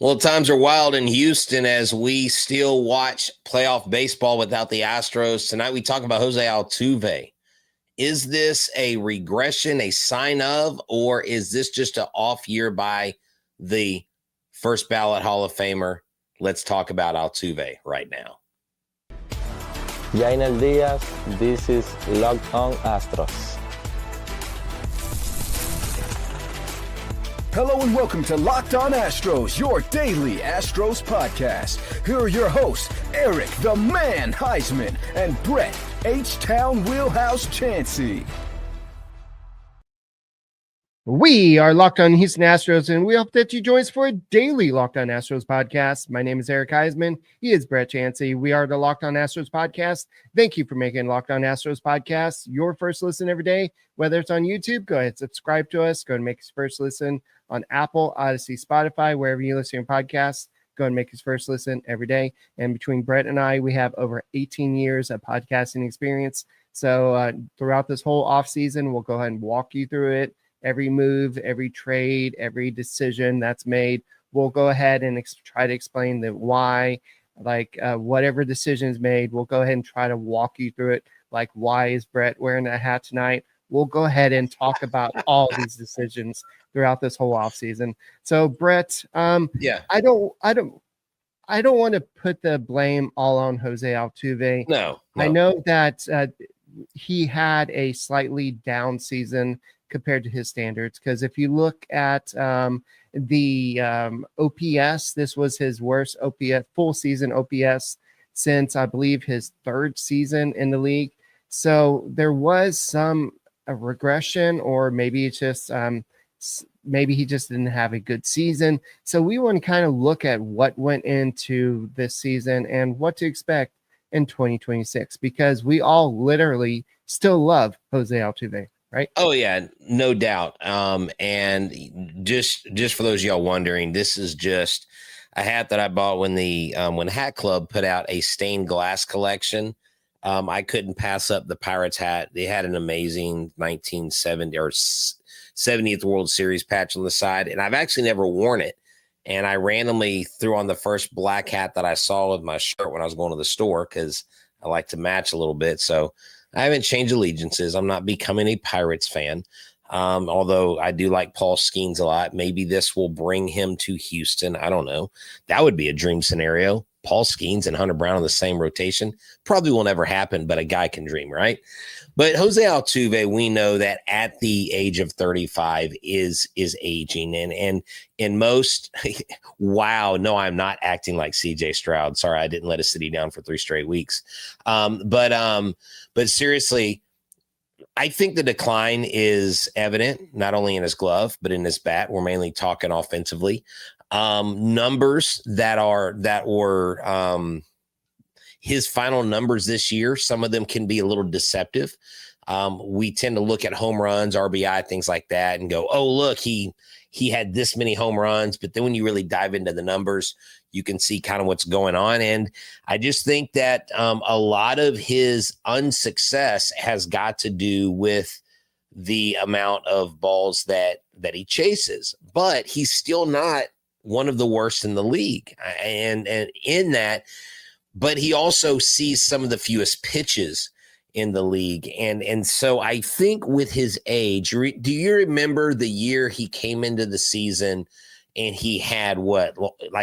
Well, times are wild in Houston as we still watch playoff baseball without the Astros. Tonight we talk about Jose Altuve. Is this a regression, a sign of, or is this just an off year by the first ballot Hall of Famer? Let's talk about Altuve right now. Yainer Diaz, this is Locked On Astros. Hello and welcome to Locked On Astros, your daily Astros podcast. Here are your hosts, Eric the Man Huysman and Brett H-Town Wheelhouse Chancey. We are Locked On Houston Astros, and we hope that you join us for a daily Locked On Astros podcast. My name is Eric Huysman. He is Brett Chancey. We are the Locked On Astros podcast. Thank you for making Locked On Astros podcast your first listen every day. Whether it's on YouTube, go ahead and subscribe to us. Go and make his first listen on Apple, Odyssey, Spotify, wherever you listen to your podcasts. Go and make his first listen every day. And between Brett and I, we have over 18 years of podcasting experience. So throughout this whole off season, we'll go ahead and walk you through it. Every move, every trade, every decision that's made, we'll go ahead and try to explain the why. Whatever decision is made, we'll go ahead and try to walk you through it. Like, why is Brett wearing that hat tonight? We'll go ahead and talk about all these decisions throughout this whole offseason. So, Brett, I don't want to put the blame all on Jose Altuve. No. I know that he had a slightly down season compared to his standards, because if you look at the OPS, this was his worst OPS, full season OPS since I believe his third season in the league. So there was a regression, or maybe it's just maybe he just didn't have a good season. So we want to kind of look at what went into this season and what to expect in 2026, because we all literally still love Jose Altuve. Right. Oh, yeah, no doubt. And just for those of y'all wondering, this is just a hat that I bought when when Hat Club put out a stained glass collection. I couldn't pass up the Pirates hat. They had an amazing 1970 or 70th World Series patch on the side, and I've actually never worn it. And I randomly threw on the first black hat that I saw with my shirt when I was going to the store, because I like to match a little bit. So I haven't changed allegiances. I'm not becoming a Pirates fan, although I do like Paul Skeens a lot. Maybe this will bring him to Houston. I don't know. That would be a dream scenario. Paul Skeens and Hunter Brown on the same rotation. Probably will never happen, but a guy can dream, right? But Jose Altuve, we know that at the age of 35 is aging. And in most, wow, no, I'm not acting like CJ Stroud. Sorry, I didn't let a city down for 3 straight weeks. But seriously, I think the decline is evident, not only in his glove, but in his bat. We're mainly talking offensively. Numbers that were his final numbers this year, some of them can be a little deceptive. We tend to look at home runs, RBI, things like that, and go, oh, look, he had this many home runs. But then when you really dive into the numbers, you can see kind of what's going on. And I just think that a lot of his unsuccess has got to do with the amount of balls that he chases. But he's still not one of the worst in the league. And in that, but he also sees some of the fewest pitches in the league. And so I think with his age, do you remember the year he came into the season and he had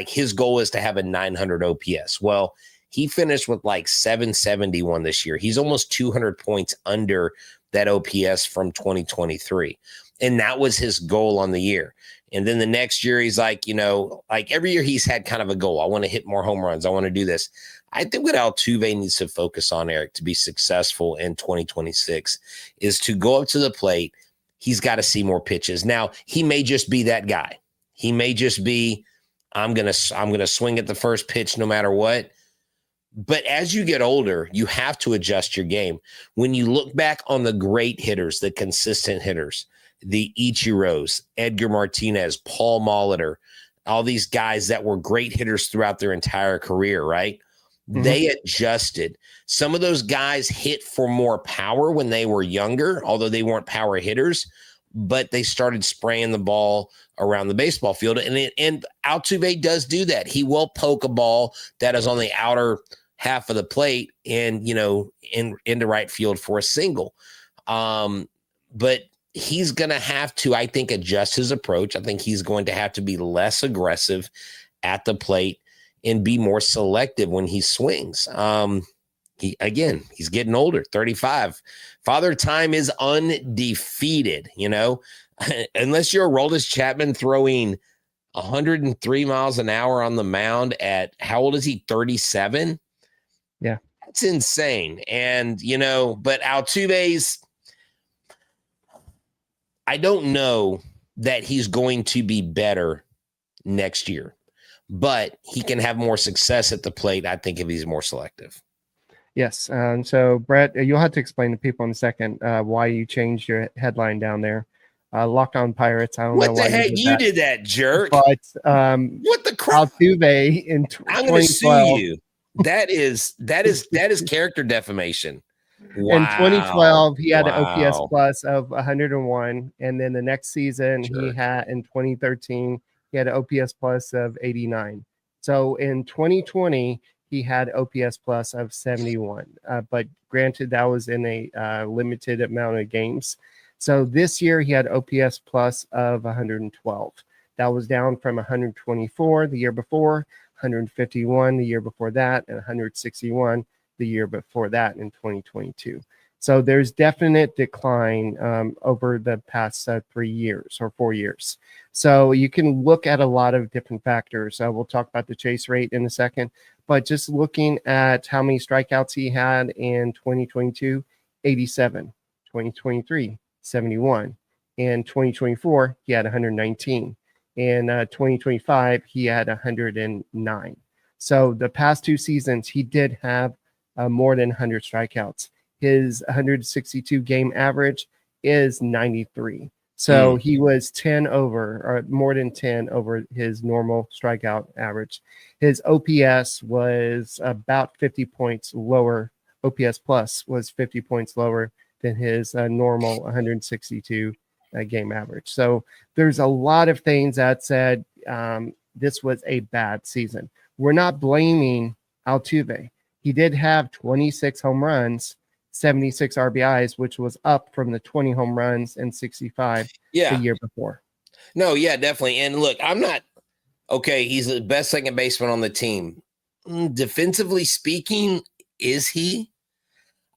his goal is to have a 900 OPS? Well, he finished with like 771 this year. He's almost 200 points under that OPS from 2023. And that was his goal on the year. And then the next year, he's like, every year he's had kind of a goal. I want to hit more home runs. I want to do this. I think what Altuve needs to focus on, Eric, to be successful in 2026 is to go up to the plate. He's got to see more pitches. Now, he may just be that guy. He may just be, I'm gonna swing at the first pitch no matter what. But as you get older, you have to adjust your game. When you look back on the great hitters, the consistent hitters, the Ichiros, Edgar Martinez, Paul Molitor, all these guys that were great hitters throughout their entire career, right? Mm-hmm. They adjusted. Some of those guys hit for more power when they were younger, although they weren't power hitters. but they started spraying the ball around the baseball field. And Altuve does do that. He will poke a ball that is on the outer half of the plate and, into right field for a single. But he's going to have to, I think, adjust his approach. I think he's going to have to be less aggressive at the plate and be more selective when he swings. He's getting older, 35. Father Time is undefeated, unless you're Aroldis Chapman throwing 103 miles an hour on the mound at, how old is he? 37. Yeah. That's insane. And, but Altuve's, I don't know that he's going to be better next year, but he can have more success at the plate, I think, if he's more selective. Yes. So, Brett, you'll have to explain to people in a second why you changed your headline down there. Locked On Pirates. I don't know why the heck you did that, jerk. But what the crap? Altuve in I'm going to sue you. That is character defamation. Wow. In 2012, he had an OPS plus of 101, and then the next season he had, in 2013, he had an OPS plus of 89. So in 2020, he had OPS plus of 71. But granted, that was in a limited amount of games. So this year he had OPS plus of 112. That was down from 124 the year before, 151 the year before that, and 161 the year before that in 2022. So there's definite decline over the past 3 years or 4 years. So you can look at a lot of different factors. We'll talk about the chase rate in a second, but just looking at how many strikeouts he had in 2022, 87, 2023, 71. In 2024, he had 119. In 2025, he had 109. So the past 2 seasons, he did have more than 100 strikeouts. His 162 game average is 93. So he was 10 over, or more than 10 over his normal strikeout average. His OPS was about 50 points lower. OPS plus was 50 points lower than his normal 162 game average. So there's a lot of things that said this was a bad season. We're not blaming Altuve. He did have 26 home runs, 76 RBIs, which was up from the 20 home runs and 65 the year before. No, yeah, definitely. And look, I'm not okay. He's the best second baseman on the team. Defensively speaking, is he?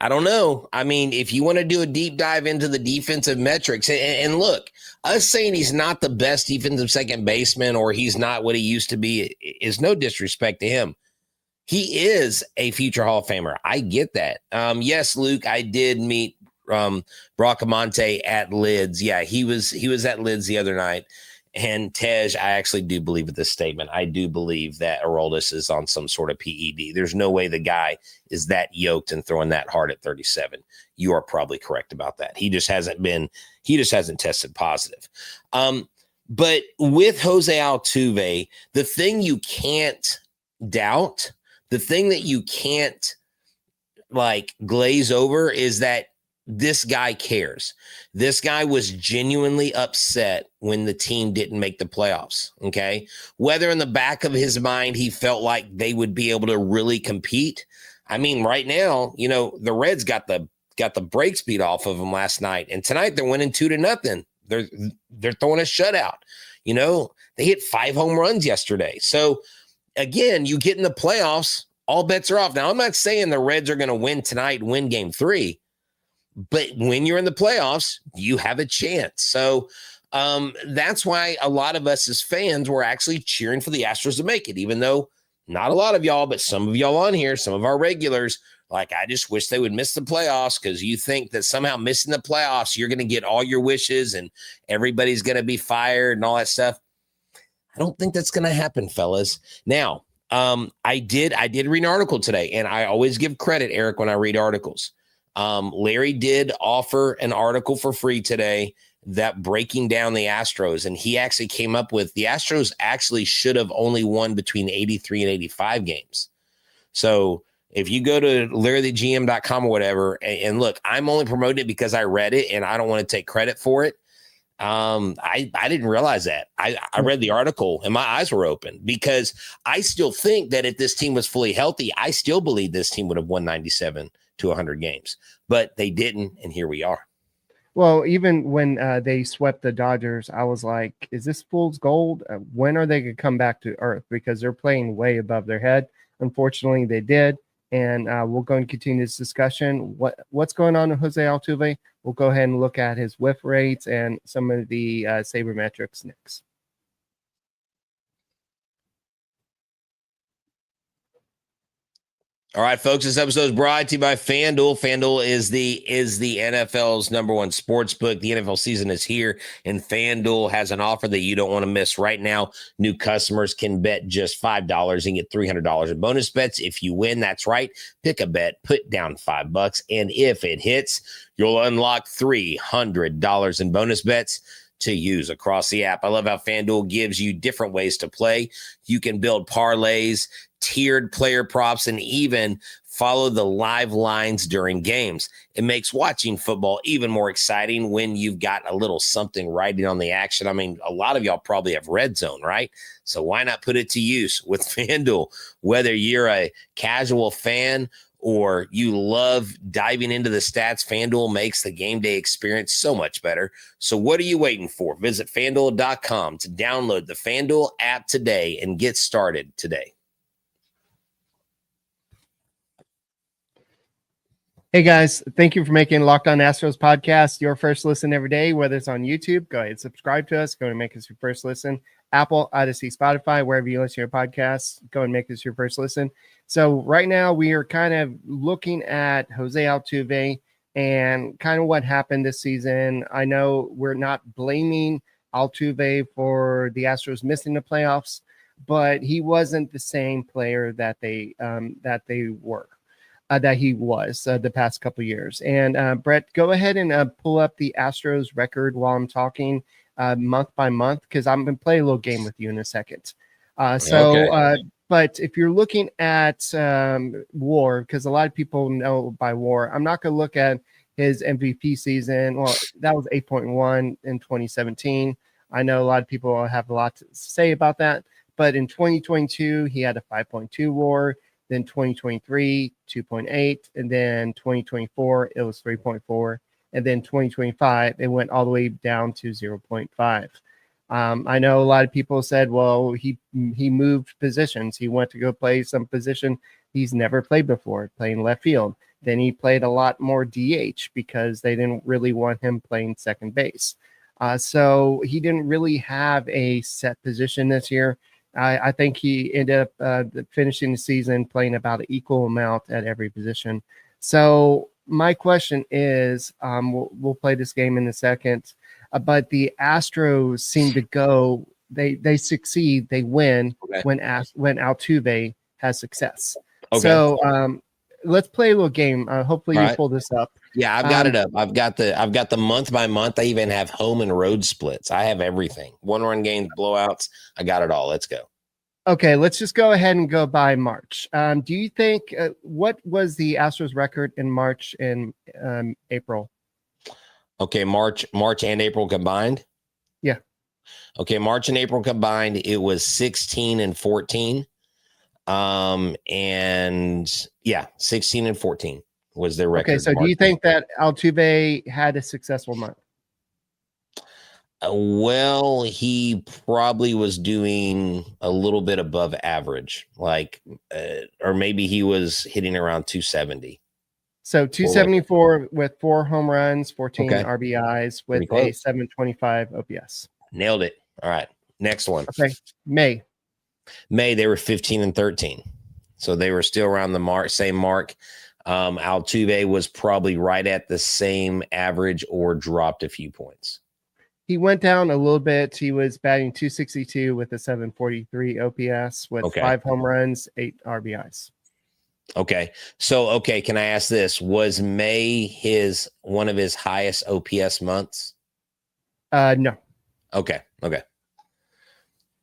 I don't know. I mean, if you want to do a deep dive into the defensive metrics, and look, us saying he's not the best defensive second baseman or he's not what he used to be is no disrespect to him. He is a future Hall of Famer. I get that. Yes, Luke, I did meet Bracamonte at Lids. Yeah, he was at Lids the other night. And Tej, I actually do believe in this statement. I do believe that Aroldis is on some sort of PED. There's no way the guy is that yoked and throwing that hard at 37. You are probably correct about that. He just hasn't tested positive. But with Jose Altuve, the thing you can't doubt, the thing that you can't glaze over is that this guy cares. This guy was genuinely upset when the team didn't make the playoffs. Okay. Whether in the back of his mind, he felt like they would be able to really compete. I mean, right now, the Reds got the brake speed off of them last night, and tonight they're winning 2-0. They're throwing a shutout. They hit 5 home runs yesterday. So again, you get in the playoffs, all bets are off. Now, I'm not saying the Reds are going to win tonight and win game 3. But when you're in the playoffs, you have a chance. So that's why a lot of us as fans were actually cheering for the Astros to make it, even though not a lot of y'all, but some of y'all on here, some of our regulars, I just wish they would miss the playoffs because you think that somehow missing the playoffs, you're going to get all your wishes and everybody's going to be fired and all that stuff. I don't think that's going to happen, fellas. Now, I did read an article today, and I always give credit, Eric, when I read articles. Larry did offer an article for free today that breaking down the Astros, and he actually came up with the Astros actually should have only won between 83 and 85 games. So if you go to larrythegm.com or whatever, and look, I'm only promoting it because I read it and I don't want to take credit for it. I didn't realize that. I read the article and my eyes were open because I still think that if this team was fully healthy, I still believe this team would have won 97 to 100 games, but they didn't. And here we are. Well, even when they swept the Dodgers, I was like, is this fool's gold? When are they going to come back to earth? Because they're playing way above their head. Unfortunately, they did. And we'll go and continue this discussion. What's going on with Jose Altuve? We'll go ahead and look at his whiff rates and some of the sabermetrics next. All right, folks, this episode is brought to you by FanDuel. FanDuel is the NFL's number one sports book. The NFL season is here, and FanDuel has an offer that you don't want to miss. Right now, new customers can bet just $5 and get $300 in bonus bets. If you win, that's right, pick a bet, put down $5, and if it hits, you'll unlock $300 in bonus bets to use across the app. I love how FanDuel gives you different ways to play. You can build parlays, tiered player props, and even follow the live lines during games. It makes watching football even more exciting when you've got a little something riding on the action. I mean, a lot of y'all probably have Red Zone, right? So why not put it to use with FanDuel? Whether you're a casual fan or you love diving into the stats, FanDuel makes the game day experience so much better. So what are you waiting for? Visit FanDuel.com to download the FanDuel app today and get started today. Hey guys, thank you for making Locked On Astros podcast your first listen every day, whether it's on YouTube. Go ahead and subscribe to us. Go and make us your first listen. Apple, Odyssey, Spotify, wherever you listen to your podcasts, go and make this your first listen. So right now we are kind of looking at Jose Altuve and kind of what happened this season. I know we're not blaming Altuve for the Astros missing the playoffs, but he wasn't the same player that they were. That he was the past couple of years. And Brett, go ahead and pull up the Astros record while I'm talking month by month, because I'm going to play a little game with you in a second. But if you're looking at WAR, because a lot of people know by WAR, I'm not going to look at his MVP season. Well, that was 8.1 in 2017. I know a lot of people have a lot to say about that, but in 2022, he had a 5.2 WAR. Then 2023, 2.8, and then 2024, it was 3.4, and then 2025, it went all the way down to 0.5. I know a lot of people said, well, he moved positions. He went to go play some position he's never played before, playing left field. Then he played a lot more DH because they didn't really want him playing second base. So he didn't really have a set position this year. I think he ended up finishing the season playing about an equal amount at every position. So my question is, we'll play this game in a second, but the Astros seem to go, they succeed, they win when Altuve has success. Okay. So let's play a little game. Hopefully you pull this up. Yeah, I've got it up. I've got the month by month. I even have home and road splits. I have everything. 1-run games, blowouts. I got it all. Let's go. Okay, let's just go ahead and go by March. Do you think what was the Astros record in March and April? Okay, March and April combined. Yeah. Okay, March and April combined, it was 16 and 14. And yeah, 16 and 14 was their record. Okay, so do you think that Altuve had a successful month? Well, he probably was doing a little bit above average, like, or maybe he was hitting around 270. So 274 with 4 home runs, 14 RBIs with a 725 OPS. Nailed it. All right, next one. Okay, May, they were 15 and 13. So they were still around the same mark. Altuve was probably right at the same average or dropped a few points. He went down a little bit. He was batting 262 with a 743 OPS with 5 home runs, 8 RBIs. Okay. So, can I ask this? Was May one of his highest OPS months? No. Okay.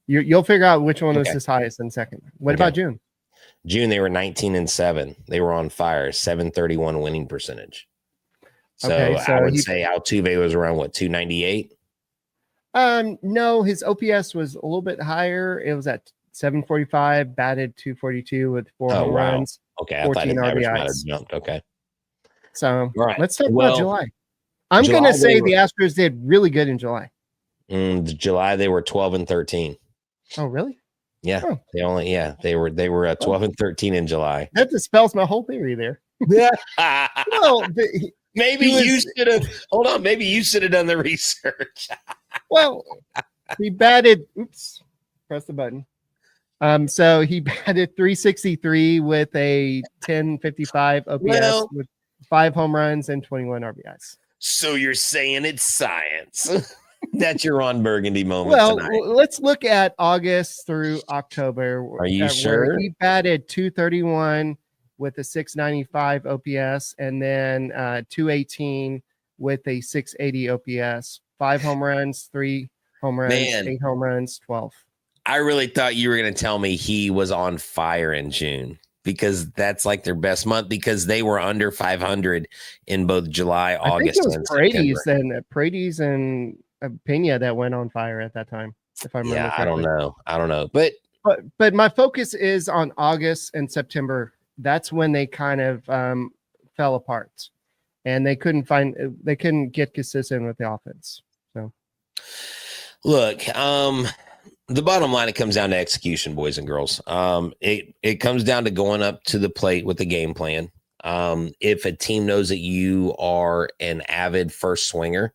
You'll figure out which one was his highest in a second. What about June? June, they were 19 and 7. They were on fire, 731 winning percentage. So I would say Altuve was around 298. No, his OPS was a little bit higher. It was at 745, batted 242 with 4 home runs, Okay, I thought 14 his average might have RBIs. jumped. Okay, So all right. let's talk about Well, July. I'm July, going to say they were- the Astros did really good in July. July they were 12-13. Oh, really? Yeah, Oh. they were 12-13 in July. That dispels my whole theory there. Yeah. Well, Maybe you should have. Hold on. Maybe you should have done the research. well, he batted. Oops, press the button. So he batted 363 with a 1055 OPS with 5 home runs and 21 RBIs. So you're saying it's science? That's your Ron Burgundy moment tonight. Let's look at August through October. Are you sure? He batted 231 with a 695 OPS and then 218 with a 680 OPS. 5 home runs, 3 home runs, 8 home runs, 12. I really thought you were going to tell me he was on fire in June because that's like their best month because they were under 500 in both July, August, and September. Paredes and Pena that went on fire at that time. If I remember correctly. I don't know. But my focus is on August and September. That's when they kind of fell apart, and they couldn't get consistent with the offense. So, look, the bottom line, it comes down to execution, boys and girls. It comes down to going up to the plate with a game plan. If a team knows that you are an avid first swinger,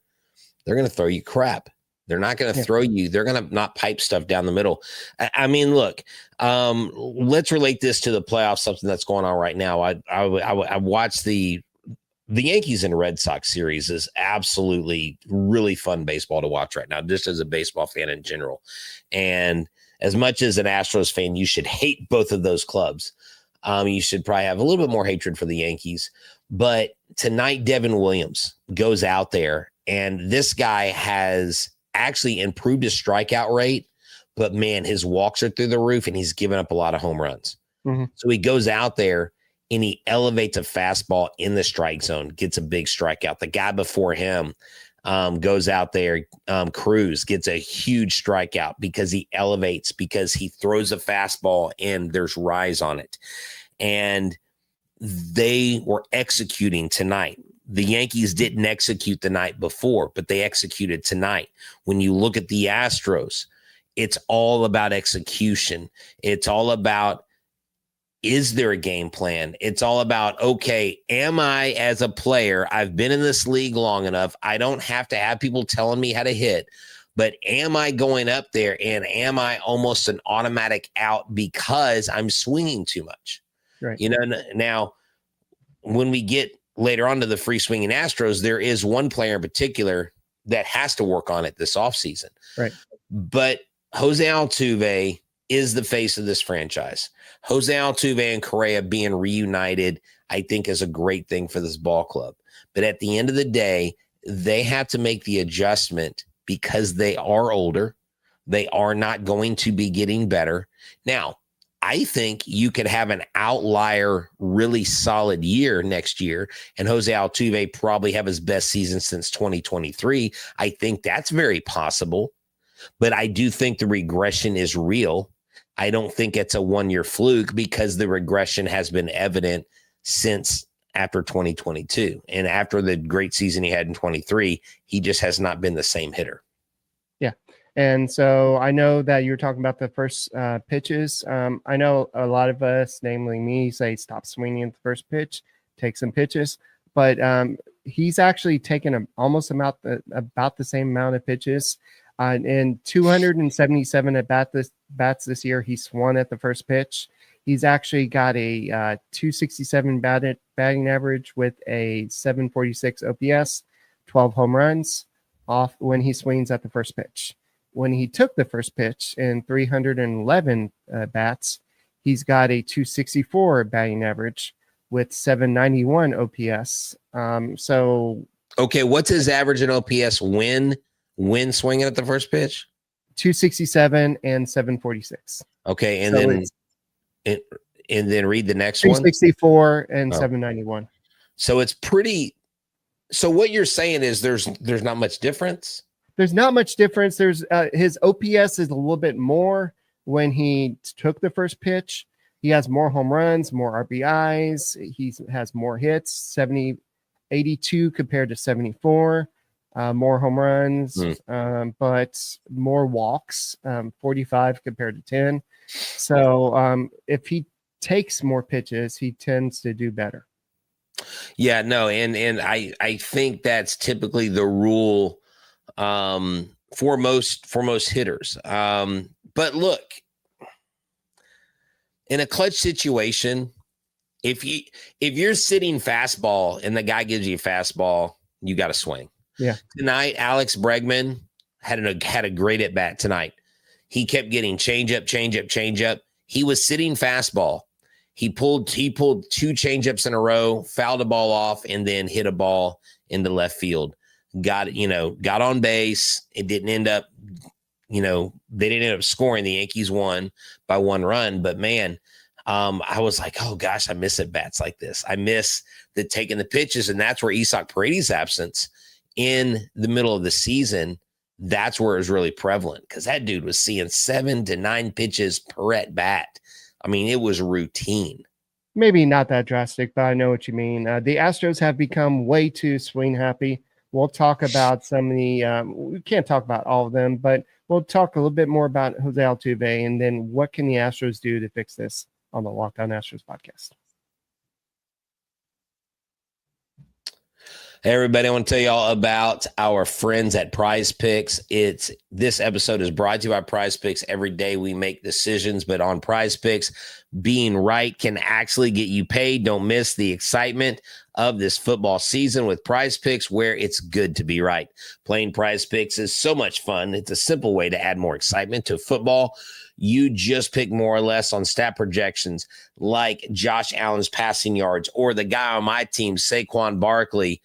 they're going to throw you crap. They're not going to throw you. They're going to not pipe stuff down the middle. I mean, look, let's relate this to the playoffs, something that's going on right now. I watched the Yankees and Red Sox series is absolutely really fun baseball to watch right now, just as a baseball fan in general. And as much as an Astros fan, you should hate both of those clubs. You should probably have a little bit more hatred for the Yankees. But tonight, Devin Williams goes out there, and this guy has actually improved his strikeout rate, but man, his walks are through the roof and he's given up a lot of home runs. Mm-hmm. So he goes out there and he elevates a fastball in the strike zone, gets a big strikeout. The guy before him goes out there, Cruz gets a huge strikeout because he elevates, because he throws a fastball and there's rise on it. And they were executing tonight. The Yankees didn't execute the night before, but they executed tonight. When you look at the Astros, it's all about execution. It's all about, is there a game plan? It's all about, okay, am I as a player, I've been in this league long enough, I don't have to have people telling me how to hit, but am I going up there and am I almost an automatic out because I'm swinging too much? Right. You know, now when we get later on to the free swinging Astros, there is one player in particular that has to work on it this offseason. Right. But Jose Altuve is the face of this franchise. Jose Altuve and Correa being reunited, I think, is a great thing for this ball club. But at the end of the day, they have to make the adjustment because they are older. They are not going to be getting better. Now, I think you could have an outlier, really solid year next year, and Jose Altuve probably have his best season since 2023. I think that's very possible, but I do think the regression is real. I don't think it's a one-year fluke because the regression has been evident since after 2022. And after the great season he had in 23, he just has not been the same hitter. Yeah. And so I know that you were talking about the first pitches. I know a lot of us, namely me, say stop swinging at the first pitch, take some pitches. But he's actually taken almost about the same amount of pitches. In 277 at bats this year, he swung at the first pitch. He's actually got a 267 batting average with a 746 OPS, 12 home runs off when he swings at the first pitch. When he took the first pitch in 311 bats, he's got a 264 batting average with 791 OPS. Okay, what's his average in OPS when swinging at the first pitch? 267 and 746. Okay, and then read the next 264 and 791. So it's pretty. So what you're saying is there's not much difference. There's not much difference. There's his OPS is a little bit more when he took the first pitch. He has more home runs, more RBIs. He has more hits, 82 compared to 74. More home runs, but more walks, 45 compared to 10. So if he takes more pitches, he tends to do better. Yeah, no, and I think that's typically the rule for most hitters. But look, in a clutch situation, if you're sitting fastball and the guy gives you a fastball, you got to swing. Yeah. Tonight, Alex Bregman had a great at bat tonight. He kept getting changeup. He was sitting fastball. He pulled 2 changeups in a row, fouled a ball off, and then hit a ball into left field. Got on base. It didn't end up, they didn't end up scoring. The Yankees won by 1 run. But man, I was like, oh gosh, I miss at bats like this. I miss the taking the pitches, and that's where Isaac Paredes' absence in the middle of the season, that's where it was really prevalent, because that dude was seeing 7 to 9 pitches per at bat. I mean, it was routine. Maybe not that drastic, but I know what you mean. The Astros have become way too swing happy. We'll talk about some of the we can't talk about all of them, but we'll talk a little bit more about Jose Altuve, and then what can the Astros do to fix this on the Locked On Astros podcast. Hey everybody, I want to tell y'all about our friends at Prize Picks. This episode is brought to you by Prize Picks. Every day we make decisions, but on Prize Picks, being right can actually get you paid. Don't miss the excitement of this football season with Prize Picks, where it's good to be right. Playing Prize Picks is so much fun. It's a simple way to add more excitement to football. You just pick more or less on stat projections like Josh Allen's passing yards, or the guy on my team, Saquon Barkley,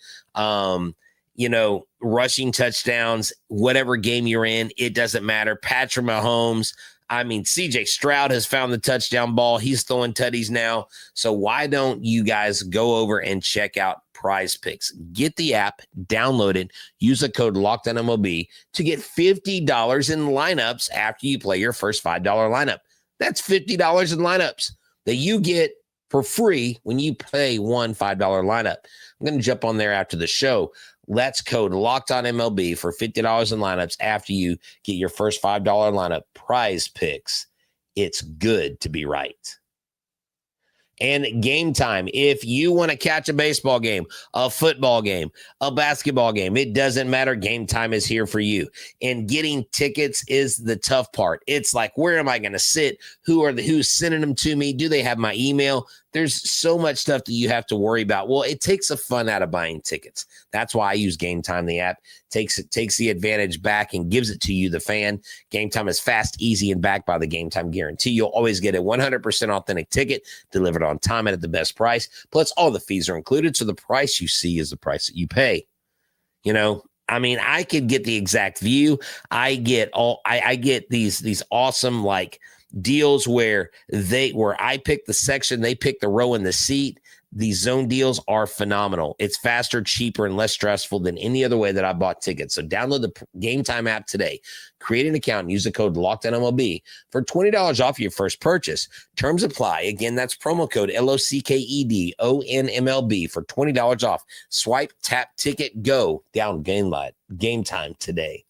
rushing touchdowns, whatever game you're in, it doesn't matter. Patrick Mahomes, CJ Stroud has found the touchdown ball. He's throwing tutties now. So why don't you guys go over and check out Prize Picks? Get the app, download it, use the code LOCKEDONMLB to get $50 in lineups after you play your first $5 lineup. That's $50 in lineups that you get for free when you play one $5 lineup. I'm going to jump on there after the show. Let's code LOCKEDONMLB for $50 in lineups after you get your first $5 lineup. Prize Picks. It's good to be right. And Game Time. If you want to catch a baseball game, a football game, a basketball game, it doesn't matter. Game Time is here for you. And getting tickets is the tough part. It's like, where am I going to sit? Who's sending them to me? Do they have my email? There's so much stuff that you have to worry about. Well, it takes the fun out of buying tickets. That's why I use Game Time. The app takes the advantage back and gives it to you, the fan. Game Time is fast, easy, and backed by the Game Time guarantee. You'll always get a 100% authentic ticket delivered on time and at the best price. Plus, all the fees are included, so the price you see is the price that you pay. I could get the exact view. I get these awesome deals where I pick the section, they pick the row in the seat. These zone deals are phenomenal. It's faster, cheaper, and less stressful than any other way that I bought tickets. So download the Game Time app today. Create an account and use the code LOCKEDONMLB for $20 off your first purchase. Terms apply. Again, that's promo code LOCKEDONMLB for $20 off. Swipe, tap, ticket, go. Down Game Time today.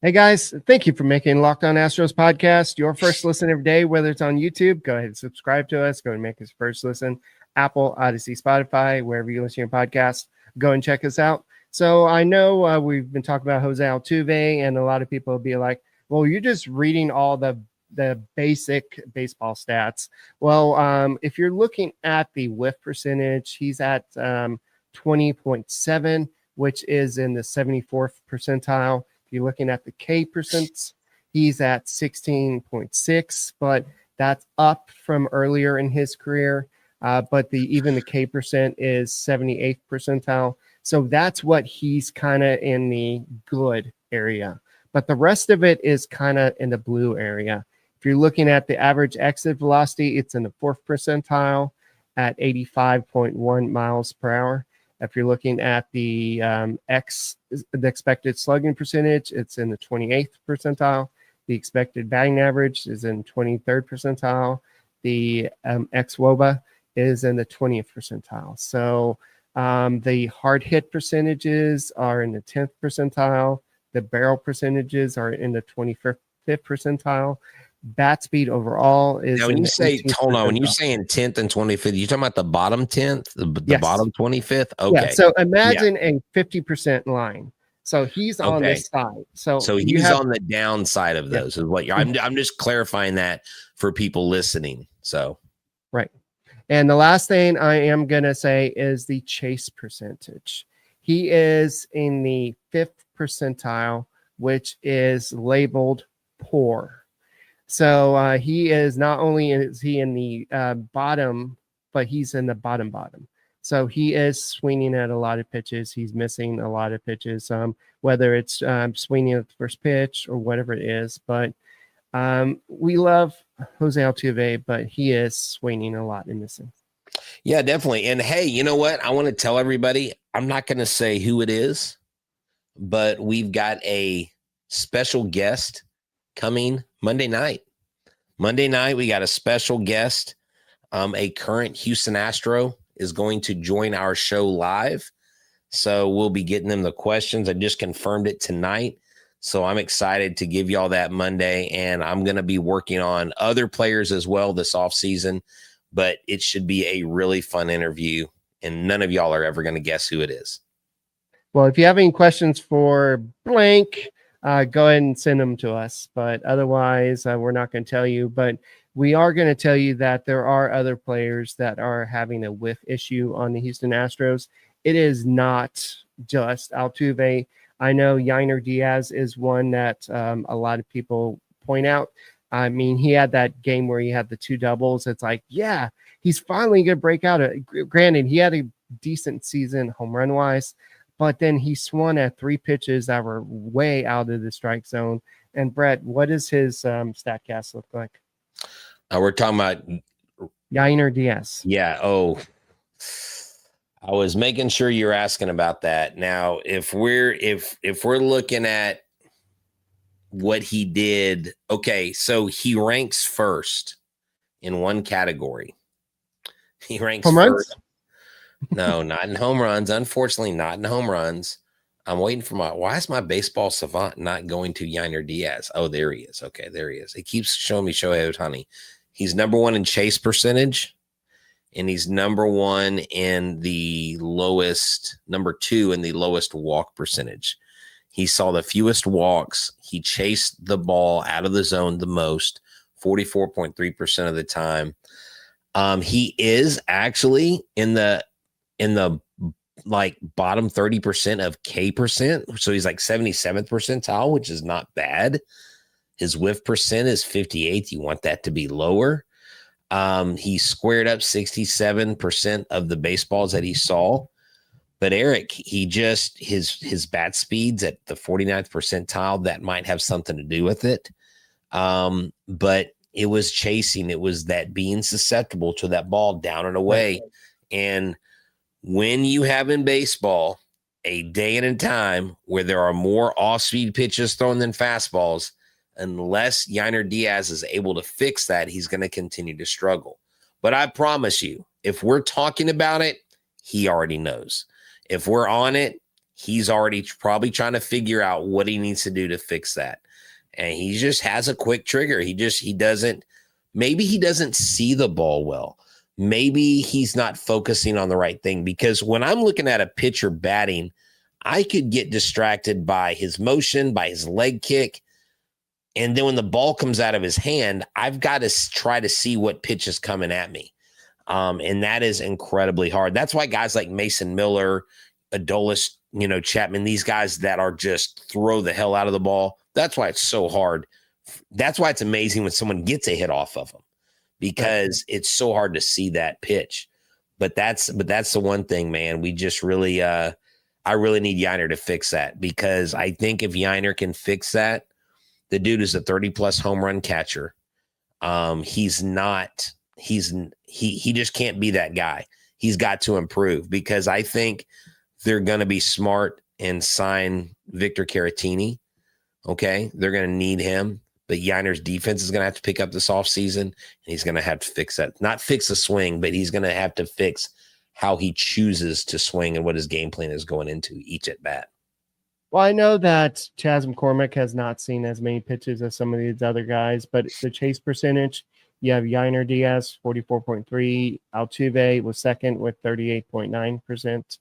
Hey guys, thank you for making Locked On Astros podcast your first listen every day, whether it's on YouTube. Go ahead and subscribe to us. Go and make us first listen. Apple, Odyssey, Spotify, wherever you listen to your podcast, go and check us out. So I know we've been talking about Jose Altuve, and a lot of people will be like, well, you're just reading all the basic baseball stats. Well, if you're looking at the whiff percentage, he's at 20.7, which is in the 74th percentile. If you're looking at the K percents, he's at 16.6, but that's up from earlier in his career. But even the K percent is 78th percentile. So that's what he's kind of in the good area. But the rest of it is kind of in the blue area. If you're looking at the average exit velocity, it's in the 4th percentile at 85.1 miles per hour. If you're looking at the the expected slugging percentage, it's in the 28th percentile. The expected batting average is in 23rd percentile. The xWOBA is in the 20th percentile. So the hard hit percentages are in the 10th percentile. The barrel percentages are in the 25th percentile. Bat speed overall is. Now, when you say, hold on, when you're percentile. saying 10th and 25th, you're talking about the bottom 10th, the Yes. bottom 25th? Okay. Yeah, so imagine a 50% line. So he's on Okay. this side. So he's on the downside of those, is what you're, Mm-hmm. I'm just clarifying that for people listening. So, right. And the last thing I am going to say is the chase percentage. He is in the 5th percentile, which is labeled poor. So he is not only is he in the bottom, but he's in the bottom. So he is swinging at a lot of pitches. He's missing a lot of pitches, whether it's swinging at the first pitch or whatever it is. But we love Jose Altuve, but he is swinging a lot and missing. yeah, definitely. And hey, you know what? I want to tell everybody, I'm not going to say who it is, but we've got a special guest coming Monday night. Monday night, we got a special guest. A current Houston Astro is going to join our show live. So we'll be getting them the questions. I just confirmed it tonight. So I'm excited to give y'all that Monday. And I'm going to be working on other players as well this offseason. But it should be a really fun interview. And none of y'all are ever going to guess who it is. Well, if you have any questions for blank, go ahead and send them to us. But otherwise, we're not going to tell you. But we are going to tell you that there are other players that are having a whiff issue on the Houston Astros. It is not just Altuve. I know Yiner Diaz is one that a lot of people point out. I mean, he had that game where he had the 2 doubles. It's like, yeah, he's finally going to break out. Granted, he had a decent season home run wise, but then he swung at 3 pitches that were way out of the strike zone. And Brett, what does his StatCast look like? We're talking about Yainer Diaz. Yeah. Oh, I was making sure you're asking about that. Now, if we're looking at what he did, okay, so he ranks first in one category. He ranks home first. runs? No, not in home runs. Unfortunately, not in home runs. I'm waiting for why is my baseball savant not going to Yiner Diaz? Oh, there he is. Okay, there he is. It keeps showing me Shohei Ohtani. He's number 1 in chase percentage, and he's number 1 in the lowest, number 2 in the lowest walk percentage. He saw the fewest walks. He chased the ball out of the zone the most, 44.3% of the time. He is actually in the like bottom 30% of K percent. So he's like 77th percentile, which is not bad. His whiff percent is 58th. You want that to be lower. He squared up 67% of the baseballs that he saw. But Eric, he just his bat speed's at the 49th percentile. That might have something to do with it. But it was chasing. It was that being susceptible to that ball down and away. And when you have in baseball a day and a time where there are more off-speed pitches thrown than fastballs, unless Yiner Diaz is able to fix that, he's going to continue to struggle. But I promise you, if we're talking about it, he already knows. If we're on it, he's already probably trying to figure out what he needs to do to fix that. And he just has a quick trigger. Maybe he doesn't see the ball well. Maybe he's not focusing on the right thing, because when I'm looking at a pitcher batting, I could get distracted by his motion, by his leg kick. And then when the ball comes out of his hand, I've got to try to see what pitch is coming at me. And that is incredibly hard. That's why guys like Mason Miller, Adolis, Chapman, these guys that are just throw the hell out of the ball. That's why it's so hard. That's why it's amazing when someone gets a hit off of them, because it's so hard to see that pitch. But that's the one thing, man. We just really, I really need Yiner to fix that, because I think if Yiner can fix that, the dude is a 30+ home run catcher. He just can't be that guy. he's got to improve, because I think they're going to be smart and sign Victor Caratini. Okay. They're going to need him, but Yiner's defense is going to have to pick up this offseason, and he's going to have to fix that. Not fix the swing, but he's going to have to fix how he chooses to swing and what his game plan is going into each at bat. Well, I know that Chas McCormick has not seen as many pitches as some of these other guys, but the chase percentage, you have Yainer Diaz, 44.3. Altuve was second with 38.9%.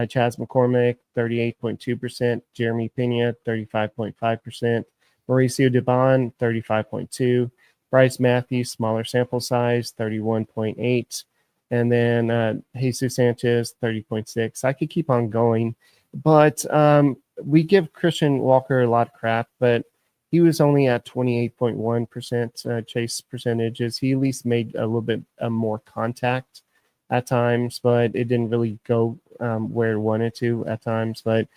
Chas McCormick, 38.2%. Jeremy Pena, 35.5%. Mauricio Dubon, 35.2%. Bryce Matthews, smaller sample size, 31.8%. And then Jesus Sanchez, 30.6%. I could keep on going, but we give Christian Walker a lot of crap, but he was only at 28.1% chase percentages. He at least made a little bit more contact at times, but it didn't really go where it wanted to at times. But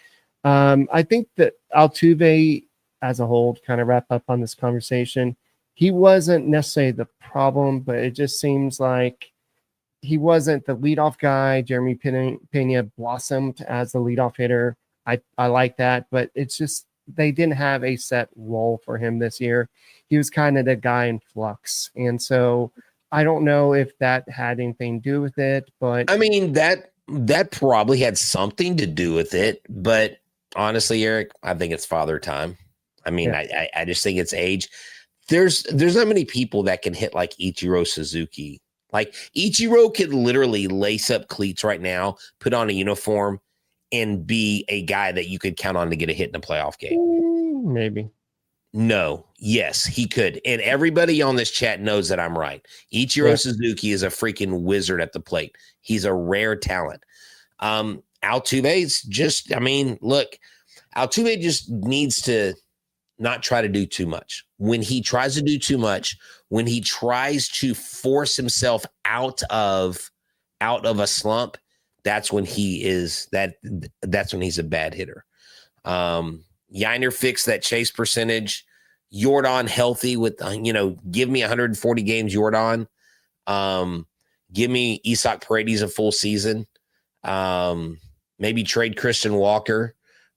I think that Altuve as a whole, to kind of wrap up on this conversation, he wasn't necessarily the problem, but it just seems like he wasn't the leadoff guy. Jeremy Pena blossomed as the leadoff hitter. I like that, but it's just they didn't have a set role for him this year. He was kind of the guy in flux. And so I don't know if that had anything to do with it, but I mean, that probably had something to do with it. But honestly, Eric, I think it's father time. I mean, yeah. I just think it's age. There's not many people that can hit like Ichiro Suzuki. Like Ichiro could literally lace up cleats right now, put on a uniform, and be a guy that you could count on to get a hit in a playoff game. Maybe. No. Yes, he could. And everybody on this chat knows that I'm right. Ichiro Suzuki is a freaking wizard at the plate. He's a rare talent. Altuve's just, I mean, look, Altuve just needs to not try to do too much. When he tries to do too much, when he tries to force himself out of a slump, that's when he is that's when he's a bad hitter. Yainer fixed that chase percentage. Jordan healthy with, give me 140 games, Jordan. Give me Isaac Paredes a full season. Maybe trade Christian Walker.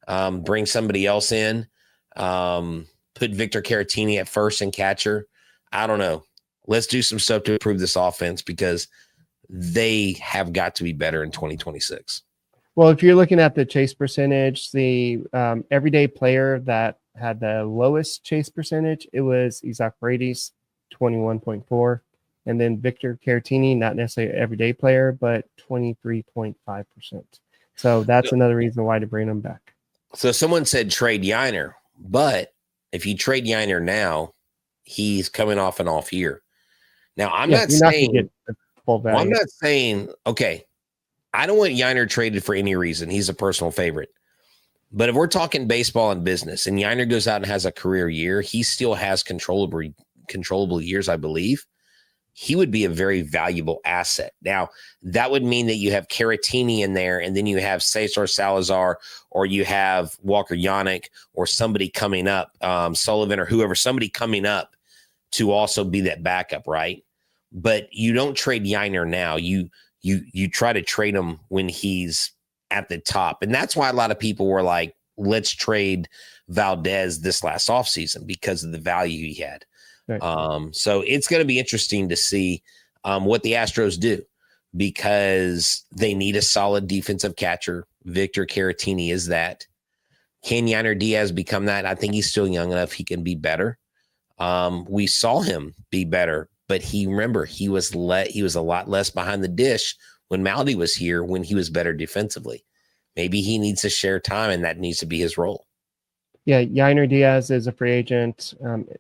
Bring somebody else in. Put Victor Caratini at first and catcher. I don't know. Let's do some stuff to improve this offense, because they have got to be better in 2026. Well, if you're looking at the chase percentage, the everyday player that had the lowest chase percentage, it was Isaac Paredes, 21.4. And then Victor Caratini, not necessarily an everyday player, but 23.5%. So that's another reason why to bring him back. So someone said trade Yainer, but if you trade Yainer now, he's coming off an off year. Now, I'm not saying, okay, I don't want Yainer traded for any reason. He's a personal favorite. But if we're talking baseball and business, and Yainer goes out and has a career year, he still has controllable years, I believe. He would be a very valuable asset. Now, that would mean that you have Caratini in there, and then you have Cesar Salazar, or you have Walker Yannick, or somebody coming up, Sullivan or whoever, somebody coming up to also be that backup, right? But you don't trade Yainer now. You try to trade him when he's at the top. And that's why a lot of people were like, let's trade Valdez this last offseason because of the value he had. Right. So it's going to be interesting to see what the Astros do, because they need a solid defensive catcher. Victor Caratini is that. Can Yainer Diaz become that? I think he's still young enough. He can be better. We saw him be better, but he was a lot less behind the dish when Maldi was here, when he was better defensively. Maybe he needs to share time, and that needs to be his role. Yeah, Yainer Diaz is a free agent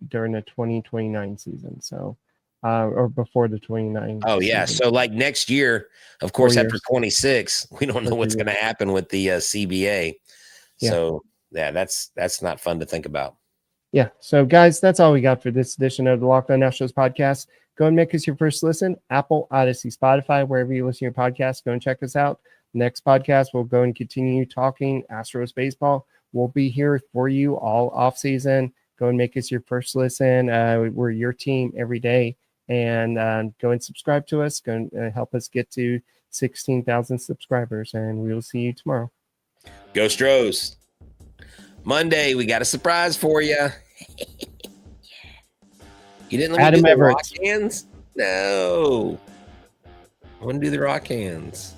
during the 2029 season, so or before the 29. Oh yeah, season. so like next year, of course, after 26, we don't know what's going to happen with the CBA. Yeah. So yeah, that's not fun to think about. Yeah. So guys, that's all we got for this edition of the Locked On Astros podcast. Go and make us your first listen. Apple, Odyssey, Spotify, wherever you listen to your podcast, go and check us out. Next podcast, we'll go and continue talking Astros baseball. We'll be here for you all off season. Go and make us your first listen. We're your team every day, and go and subscribe to us. Go and help us get to 16,000 subscribers, and we will see you tomorrow. Go Stros. Monday, we got a surprise for you. You didn't let me Adam do the Everett. rock hands? No. I want to do the rock hands.